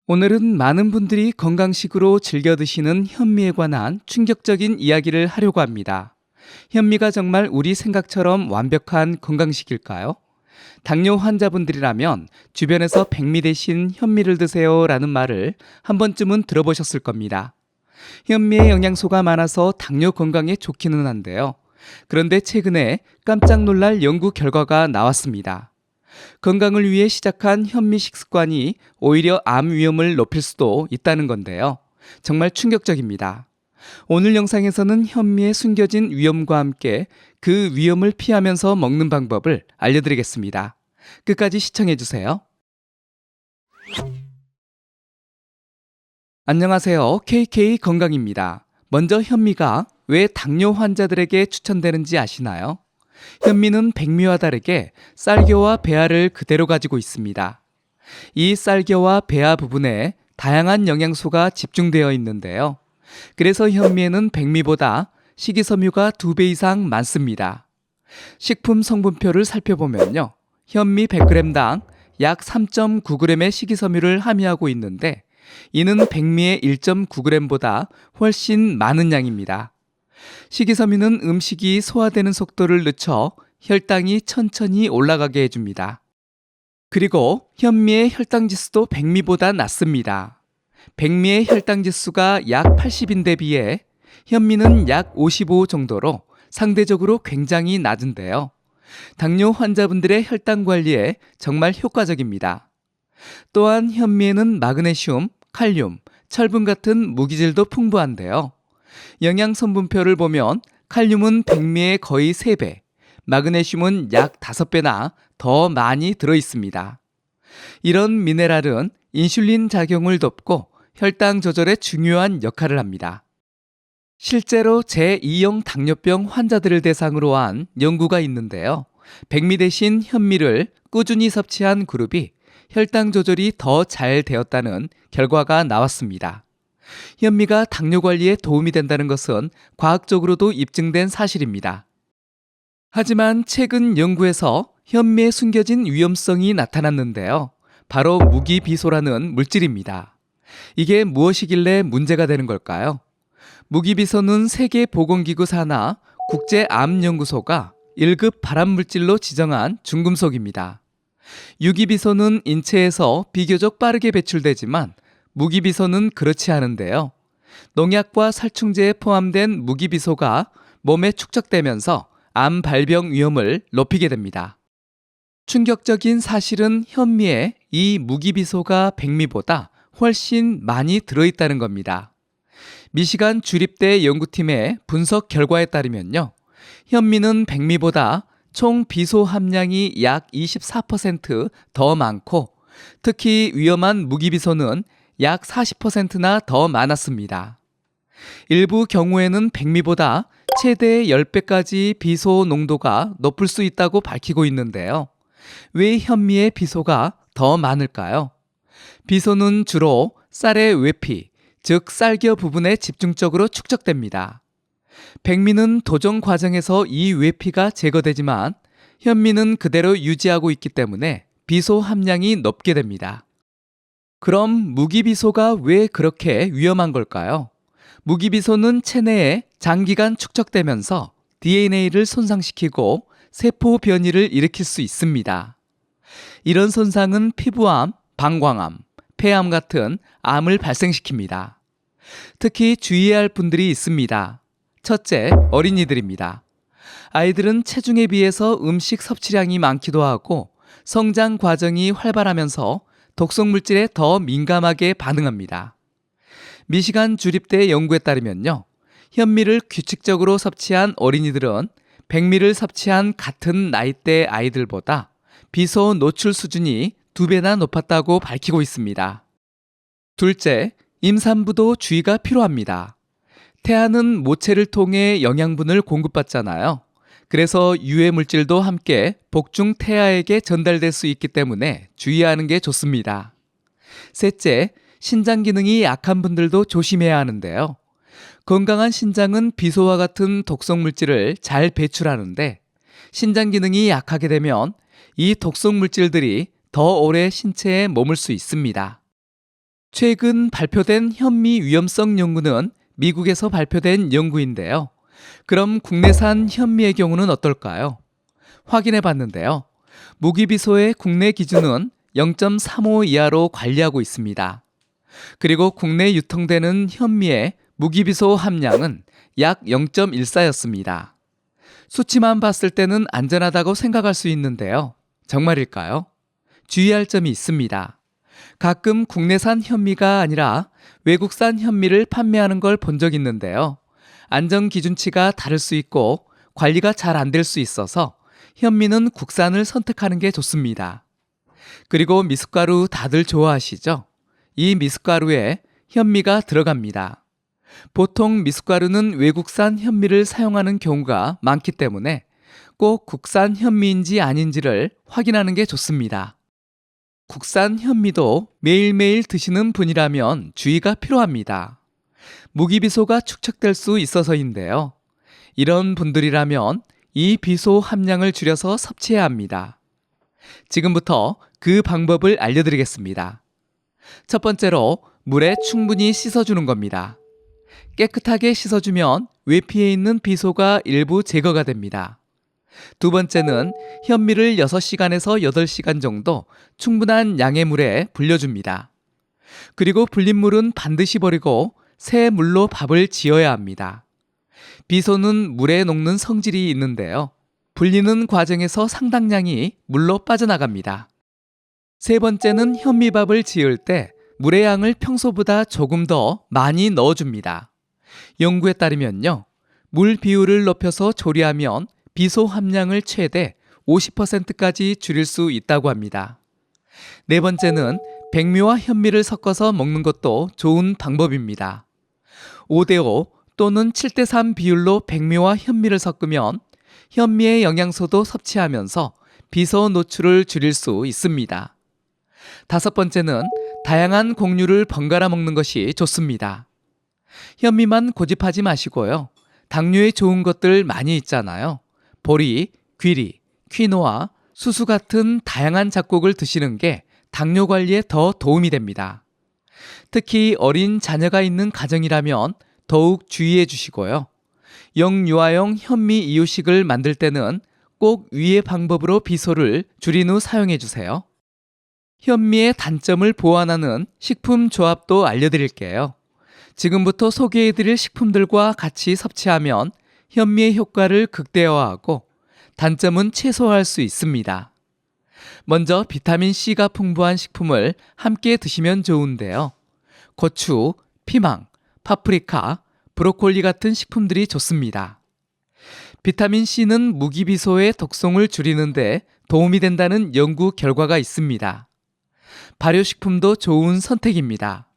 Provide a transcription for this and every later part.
오늘은 많은 분들이 건강식으로 즐겨 드시는 현미에 관한 충격적인 이야기를 하려고 합니다. 현미가 정말 우리 생각처럼 완벽한 건강식일까요? 당뇨 환자분들이라면 주변에서 백미 대신 현미를 드세요라는 말을 한 번쯤은 들어보셨을 겁니다. 현미에 영양소가 많아서 당뇨 건강에 좋기는 한데요. 그런데 최근에 깜짝 놀랄 연구 결과가 나왔습니다. 건강을 위해 시작한 현미 식습관이 오히려 암 위험을 높일 수도 있다는 건데요. 정말 충격적입니다. 오늘 영상에서는 현미에 숨겨진 위험과 함께 그 위험을 피하면서 먹는 방법을 알려드리겠습니다. 끝까지 시청해주세요. 안녕하세요. KK 건강입니다. 먼저 현미가 왜 당뇨 환자들에게 추천되는지 아시나요? 현미는 백미와 다르게 쌀겨와 배아를 그대로 가지고 있습니다. 이 쌀겨와 배아 부분에 다양한 영양소가 집중되어 있는데요. 그래서 현미에는 백미보다 식이섬유가 2배 이상 많습니다. 식품 성분표를 살펴보면요. 현미 100g당 약 3.9g의 식이섬유를 함유하고 있는데 이는 백미의 1.9g보다 훨씬 많은 양입니다. 식이섬유는 음식이 소화되는 속도를 늦춰 혈당이 천천히 올라가게 해줍니다. 그리고 현미의 혈당 지수도 백미보다 낮습니다. 백미의 혈당 지수가 약 80인데 비해 현미는 약 55 정도로 상대적으로 굉장히 낮은데요. 당뇨 환자분들의 혈당 관리에 정말 효과적입니다. 또한 현미에는 마그네슘, 칼륨, 철분 같은 무기질도 풍부한데요. 영양 성분표를 보면 칼륨은 백미의 거의 3배, 마그네슘은 약 5배나 더 많이 들어있습니다. 이런 미네랄은 인슐린 작용을 돕고 혈당 조절에 중요한 역할을 합니다. 실제로 제2형 당뇨병 환자들을 대상으로 한 연구가 있는데요. 백미 대신 현미를 꾸준히 섭취한 그룹이 혈당 조절이 더 잘 되었다는 결과가 나왔습니다. 현미가 당뇨 관리에 도움이 된다는 것은 과학적으로도 입증된 사실입니다. 하지만 최근 연구에서 현미에 숨겨진 위험성이 나타났는데요. 바로 무기비소라는 물질입니다. 이게 무엇이길래 문제가 되는 걸까요? 무기비소는 세계보건기구 산하 국제암연구소가 1급 발암물질로 지정한 중금속입니다. 유기비소는 인체에서 비교적 빠르게 배출되지만 무기비소는 그렇지 않은데요. 농약과 살충제에 포함된 무기비소가 몸에 축적되면서 암 발병 위험을 높이게 됩니다. 충격적인 사실은 현미에 이 무기비소가 백미보다 훨씬 많이 들어있다는 겁니다. 미시간 주립대 연구팀의 분석 결과에 따르면요. 현미는 백미보다 총 비소 함량이 약 24% 많고 특히 위험한 무기비소는 약 40%나 더 많았습니다. 일부 경우에는 백미보다 최대 10배까지 비소 농도가 높을 수 있다고 밝히고 있는데요. 왜 현미의 비소가 더 많을까요? 비소는 주로 쌀의 외피, 즉 쌀겨 부분에 집중적으로 축적됩니다. 백미는 도정 과정에서 이 외피가 제거되지만 현미는 그대로 유지하고 있기 때문에 비소 함량이 높게 됩니다. 그럼 무기비소가 왜 그렇게 위험한 걸까요? 무기비소는 체내에 장기간 축적되면서 DNA를 손상시키고 세포 변이를 일으킬 수 있습니다. 이런 손상은 피부암, 방광암, 폐암 같은 암을 발생시킵니다. 특히 주의해야 할 분들이 있습니다. 첫째, 어린이들입니다. 아이들은 체중에 비해서 음식 섭취량이 많기도 하고 성장 과정이 활발하면서 독성 물질에 더 민감하게 반응합니다. 미시간 주립대 연구에 따르면요. 현미를 규칙적으로 섭취한 어린이들은 백미를 섭취한 같은 나이대 아이들보다 비소 노출 수준이 2배나 높았다고 밝히고 있습니다. 둘째, 임산부도 주의가 필요합니다. 태아는 모체를 통해 영양분을 공급받잖아요. 그래서 유해 물질도 함께 복중 태아에게 전달될 수 있기 때문에 주의하는 게 좋습니다. 셋째, 신장 기능이 약한 분들도 조심해야 하는데요. 건강한 신장은 비소와 같은 독성 물질을 잘 배출하는데 신장 기능이 약하게 되면 이 독성 물질들이 더 오래 신체에 머물 수 있습니다. 최근 발표된 현미 위험성 연구는 미국에서 발표된 연구인데요. 그럼 국내산 현미의 경우는 어떨까요? 확인해 봤는데요. 무기비소의 국내 기준은 0.35 이하로 관리하고 있습니다. 그리고 국내 유통되는 현미의 무기비소 함량은 약 0.14였습니다. 수치만 봤을 때는 안전하다고 생각할 수 있는데요. 정말일까요? 주의할 점이 있습니다. 가끔 국내산 현미가 아니라 외국산 현미를 판매하는 걸 본 적 있는데요. 안전 기준치가 다를 수 있고 관리가 잘 안 될 수 있어서 현미는 국산을 선택하는 게 좋습니다. 그리고 미숫가루 다들 좋아하시죠? 이 미숫가루에 현미가 들어갑니다. 보통 미숫가루는 외국산 현미를 사용하는 경우가 많기 때문에 꼭 국산 현미인지 아닌지를 확인하는 게 좋습니다. 국산 현미도 매일매일 드시는 분이라면 주의가 필요합니다. 무기비소가 축적될 수 있어서인데요. 이런 분들이라면 이 비소 함량을 줄여서 섭취해야 합니다. 지금부터 그 방법을 알려드리겠습니다. 첫 번째로 물에 충분히 씻어주는 겁니다. 깨끗하게 씻어주면 외피에 있는 비소가 일부 제거가 됩니다. 두 번째는 현미를 6시간에서 8시간 정도 충분한 양의 물에 불려줍니다. 그리고 불린 물은 반드시 버리고 새 물로 밥을 지어야 합니다. 비소는 물에 녹는 성질이 있는데요. 불리는 과정에서 상당량이 물로 빠져나갑니다. 세 번째는 현미밥을 지을 때 물의 양을 평소보다 조금 더 많이 넣어줍니다. 연구에 따르면요, 물 비율을 높여서 조리하면 비소 함량을 최대 50%까지 줄일 수 있다고 합니다. 네 번째는 백미와 현미를 섞어서 먹는 것도 좋은 방법입니다. 5대5 또는 7대3 비율로 백미와 현미를 섞으면 현미의 영양소도 섭취하면서 비소 노출을 줄일 수 있습니다. 다섯 번째는 다양한 곡류를 번갈아 먹는 것이 좋습니다. 현미만 고집하지 마시고요. 당뇨에 좋은 것들 많이 있잖아요. 보리, 귀리, 퀴노아, 수수 같은 다양한 잡곡을 드시는 게 당뇨 관리에 더 도움이 됩니다. 특히 어린 자녀가 있는 가정이라면 더욱 주의해 주시고요. 영유아용 현미 이유식을 만들 때는 꼭 위의 방법으로 비소를 줄인 후 사용해 주세요. 현미의 단점을 보완하는 식품 조합도 알려드릴게요. 지금부터 소개해드릴 식품들과 같이 섭취하면 현미의 효과를 극대화하고 단점은 최소화할 수 있습니다. 먼저 비타민C가 풍부한 식품을 함께 드시면 좋은데요. 고추, 피망, 파프리카, 브로콜리 같은 식품들이 좋습니다. 비타민C는 무기비소의 독성을 줄이는데 도움이 된다는 연구 결과가 있습니다. 발효식품도 좋은 선택입니다.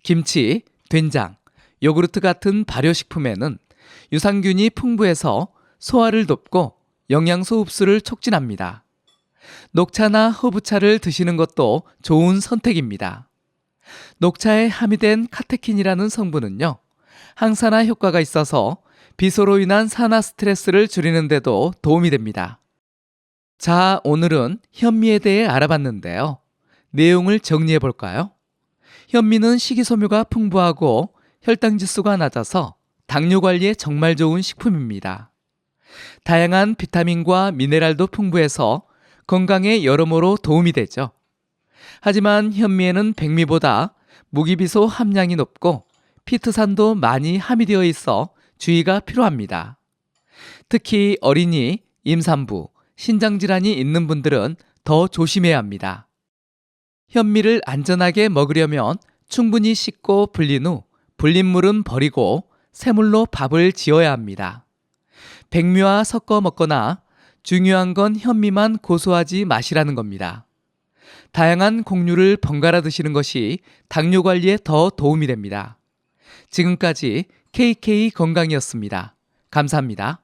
김치, 된장, 요구르트 같은 발효식품에는 유산균이 풍부해서 소화를 돕고 영양소 흡수를 촉진합니다. 녹차나 허브차를 드시는 것도 좋은 선택입니다. 녹차에 함유된 카테킨이라는 성분은요, 항산화 효과가 있어서 비소로 인한 산화 스트레스를 줄이는 데도 도움이 됩니다. 자, 오늘은 현미에 대해 알아봤는데요. 내용을 정리해 볼까요? 현미는 식이섬유가 풍부하고 혈당 지수가 낮아서 당뇨 관리에 정말 좋은 식품입니다. 다양한 비타민과 미네랄도 풍부해서 건강에 여러모로 도움이 되죠. 하지만 현미에는 백미보다 무기비소 함량이 높고 피트산도 많이 함유되어 있어 주의가 필요합니다. 특히 어린이, 임산부, 신장질환이 있는 분들은 더 조심해야 합니다. 현미를 안전하게 먹으려면 충분히 씻고 불린 후 불린 물은 버리고 새물로 밥을 지어야 합니다. 백미와 섞어 먹거나 중요한 건 현미만 고소하지 마시라는 겁니다. 다양한 곡류를 번갈아 드시는 것이 당뇨 관리에 더 도움이 됩니다. 지금까지 KK 건강이었습니다. 감사합니다.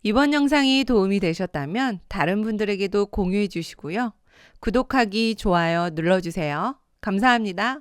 이번 영상이 도움이 되셨다면 다른 분들에게도 공유해 주시고요. 구독하기, 좋아요 눌러주세요. 감사합니다.